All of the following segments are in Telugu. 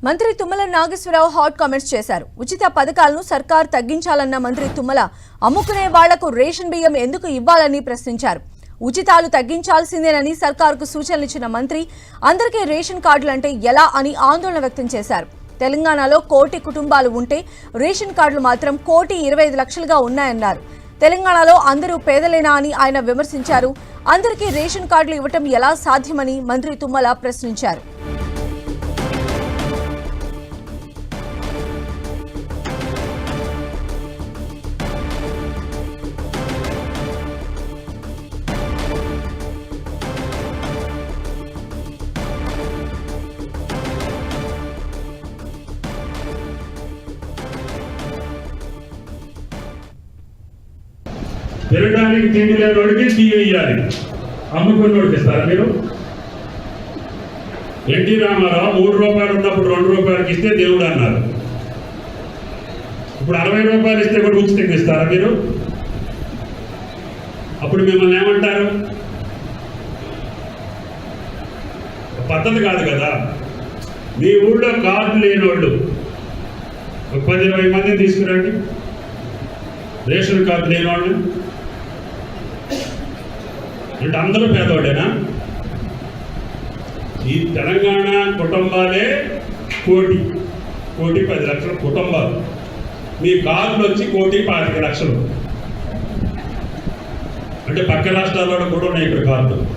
మంత్రి తుమ్మల నాగేశ్వరరావు హాట్ కామెంట్స్ చేశారు. ఉచిత పథకాలను సర్కార్ తగ్గించాలన్న మంత్రి తుమ్మల అమ్ముకునే వాళ్లకు రేషన్ బియ్యం ఎందుకు ఇవ్వాలని ప్రశ్నించారు. ఉచితాలు తగ్గించాల్సిందేనని సర్కారుకు సూచనలు ఇచ్చిన మంత్రి అందరికీ రేషన్ కార్డులంటే ఎలా అని ఆందోళన వ్యక్తం చేశారు. తెలంగాణలో 1 కోటి కుటుంబాలు ఉంటే రేషన్ కార్డులు మాత్రం 1,25,00,000గా ఉన్నాయన్నారు. తెలంగాణలో అందరూ పేదలేనా అని ఆయన విమర్శించారు. అందరికీ రేషన్ కార్డులు ఇవ్వటం ఎలా సాధ్యమని మంత్రి తుమ్మల ప్రశ్నించారు. తినడానికి తిండి లేనివాడికి టీవీ ఇవ్వాలి, అమ్ముకున్నోడికి ఇస్తారా మీరు? ఎన్టీ రామారావు 3 రూపాయలు ఉన్నప్పుడు 2 రూపాయలకి ఇస్తే దేవుడు అన్నారు. ఇప్పుడు 60 రూపాయలు ఇస్తే కూడా ఉచితంగా ఇస్తారా మీరు? అప్పుడు మిమ్మల్ని ఏమంటారు? పద్ధతి కాదు కదా. మీ ఊళ్ళో కార్డు లేని వాళ్ళు 10-20 మందిని తీసుకురండి, రేషన్ కార్డు లేని వాళ్ళు. అంటే అందరూ పేదవాడేనా? ఈ తెలంగాణ కుటుంబాలే 1,10,00,000 కుటుంబాలు. మీ కార్డులు వచ్చి 1,25,00,000. అంటే పక్క రాష్ట్రాల్లో కూడా ఉన్నాయి ఇక్కడ కార్డులు.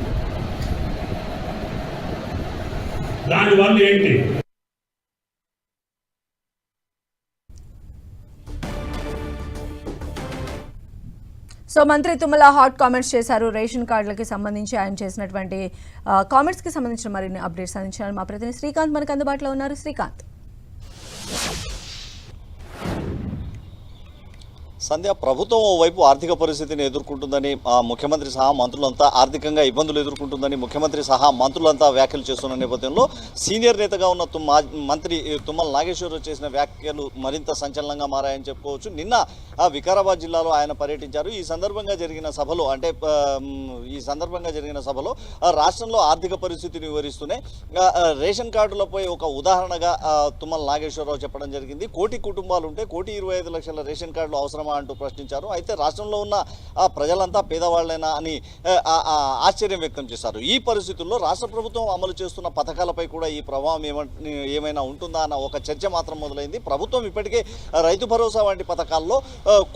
దానివల్ల ఏంటి? సో మంత్రి తుమ్మల హాట్ కామెంట్స్ చేశారు. రేషన్ కార్డులకి సంబంధించి ఆయన చేసినటువంటి కామెంట్స్కి సంబంధించిన మరిన్ని అప్డేట్స్ అందించారు మా ప్రతినిధి శ్రీకాంత్ మనకు అందుబాటులో ఉన్నారు. శ్రీకాంత్. సంధ్య, ప్రభుత్వం ఓవైపు ఆర్థిక పరిస్థితిని ఎదుర్కొంటుందని ముఖ్యమంత్రి సహా మంత్రులంతా ఆర్థికంగా ఇబ్బందులు ఎదుర్కొంటుందని ముఖ్యమంత్రి సహా మంత్రులంతా వ్యాఖ్యలు చేస్తున్న నేపథ్యంలో సీనియర్ నేతగా ఉన్న మంత్రి తుమ్మల నాగేశ్వరరావు చేసిన వ్యాఖ్యలు మరింత సంచలనంగా మారాయని చెప్పుకోవచ్చు. నిన్న వికారాబాద్ జిల్లాలో ఆయన పర్యటించారు. ఈ సందర్భంగా జరిగిన సభలో రాష్ట్రంలో ఆర్థిక పరిస్థితిని వివరిస్తూనే రేషన్ కార్డులపై ఒక ఉదాహరణగా తుమ్మల నాగేశ్వరరావు చెప్పడం జరిగింది. 1 కోటి కుటుంబాలు ఉంటే 1,25,00,000 రేషన్ కార్డులు అవసరమా అంటూ ప్రశ్నించారు. అయితే రాష్ట్రంలో ఉన్న ప్రజలంతా పేదవాళ్లేనా అని ఆశ్చర్యం వ్యక్తం చేశారు. ఈ పరిస్థితుల్లో రాష్ట్ర ప్రభుత్వం అమలు చేస్తున్న పథకాలపై కూడా ఈ ప్రభావం ఏమైనా ఉంటుందా అన్న ఒక చర్చ మాత్రం మొదలైంది. ప్రభుత్వం ఇప్పటికే రైతు భరోసా వంటి పథకాల్లో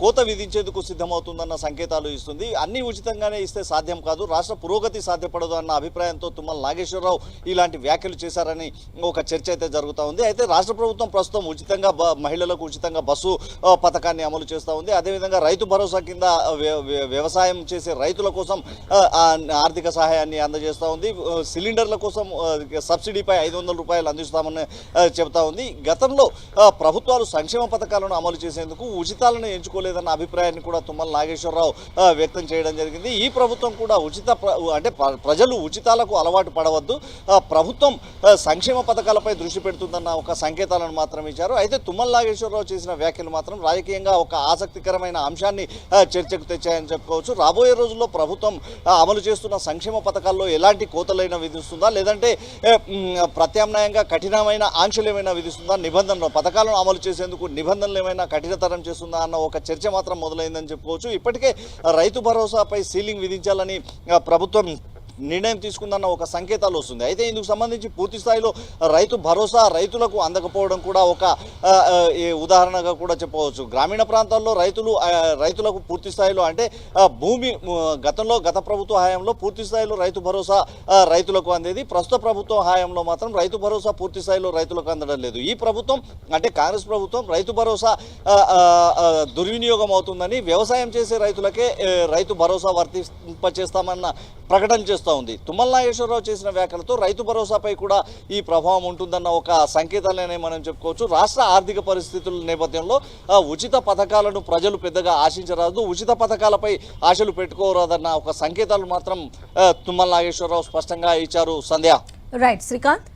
కోత విధించేందుకు సిద్ధమవుతుందన్న సంకేతాలు ఇస్తుంది. అన్ని ఉచితంగానే ఇస్తే సాధ్యం కాదు, రాష్ట్ర పురోగతి సాధ్యపడదు అన్న అభిప్రాయంతో తుమ్మల నాగేశ్వరరావు ఇలాంటి వ్యాఖ్యలు చేశారని ఒక చర్చ అయితే జరుగుతూ ఉంది. అయితే రాష్ట్ర ప్రభుత్వం ప్రస్తుతం ఉచితంగా మహిళలకు ఉచితంగా బస్సు పథకాన్ని అమలు చేస్తూ ఉంది. అదేవిధంగా రైతు భరోసా కింద వ్యవసాయం చేసే రైతుల కోసం ఆర్థిక సహాయాన్ని అందజేస్తూ ఉంది. సిలిండర్ల కోసం సబ్సిడీపై 500 రూపాయలు అందిస్తామని చెబుతా ఉంది. గతంలో ప్రభుత్వాలు సంక్షేమ పథకాలను అమలు చేసేందుకు ఉచితాలను ఎంచుకోలేదన్న అభిప్రాయాన్ని కూడా తుమ్మల నాగేశ్వరరావు వ్యక్తం చేయడం జరిగింది. ఈ ప్రభుత్వం కూడా ప్రజలు ఉచితాలకు అలవాటు పడవద్దు, ప్రభుత్వం సంక్షేమ పథకాలపై దృష్టి పెడుతుందన్న ఒక సంకేతాలను మాత్రం ఇచ్చారు. అయితే తుమ్మల నాగేశ్వరరావు చేసిన వ్యాఖ్యలు మాత్రం రాజకీయంగా ఒక ఆసక్తికరమైన అంశాన్ని చర్చకు తెచ్చాయని చెప్పుకోవచ్చు. రాబోయే రోజుల్లో ప్రభుత్వం అమలు చేస్తున్న సంక్షేమ పథకాల్లో ఎలాంటి కోతలైనా విధిస్తుందా, లేదంటే ప్రత్యామ్నాయంగా కఠినమైన ఆంక్షలు ఏమైనా విధిస్తుందా, పథకాలను అమలు చేసేందుకు నిబంధనలు ఏమైనా కఠినతరం చేస్తుందా అన్న ఒక చర్చ మాత్రం మొదలైందని చెప్పుకోవచ్చు. ఇప్పటికే రైతు భరోసాపై సీలింగ్ విధించాలని ప్రభుత్వం నిర్ణయం తీసుకుందన్న ఒక సంకేతాలు వస్తుంది. అయితే ఇందుకు సంబంధించి పూర్తి స్థాయిలో రైతు భరోసా రైతులకు అందకపోవడం కూడా ఒక ఉదాహరణగా కూడా చెప్పవచ్చు. గ్రామీణ ప్రాంతాల్లో రైతులకు పూర్తి స్థాయిలో అంటే గత ప్రభుత్వ హయాంలో పూర్తి స్థాయిలో రైతు భరోసా రైతులకు అందేది. ప్రస్తుత ప్రభుత్వ హయాంలో మాత్రం రైతు భరోసా పూర్తి స్థాయిలో రైతులకు అందడం లేదు. ఈ ప్రభుత్వం అంటే కాంగ్రెస్ ప్రభుత్వం రైతు భరోసా దుర్వినియోగం అవుతుందని వ్యవసాయం చేసే రైతులకే రైతు భరోసా వర్తింపచేస్తామన్న ప్రకటన చేస్తూ ఉంది. తుమ్మల నాగేశ్వరరావు చేసిన వ్యాఖ్యలతో రైతు భరోసాపై కూడా ఈ ప్రభావం ఉంటుందన్న ఒక సంకేతాలనే మనం చెప్పుకోవచ్చు. రాష్ట్ర ఆర్థిక పరిస్థితుల నేపథ్యంలో ఉచిత పథకాలను ప్రజలు పెద్దగా ఆశించరాదు, ఉచిత పథకాలపై ఆశలు పెట్టుకోరాదన్న ఒక సంకేతాలు మాత్రం తుమ్మల నాగేశ్వరరావు స్పష్టంగా ఇచ్చారు. సంధ్య. రైట్ శ్రీకాంత్.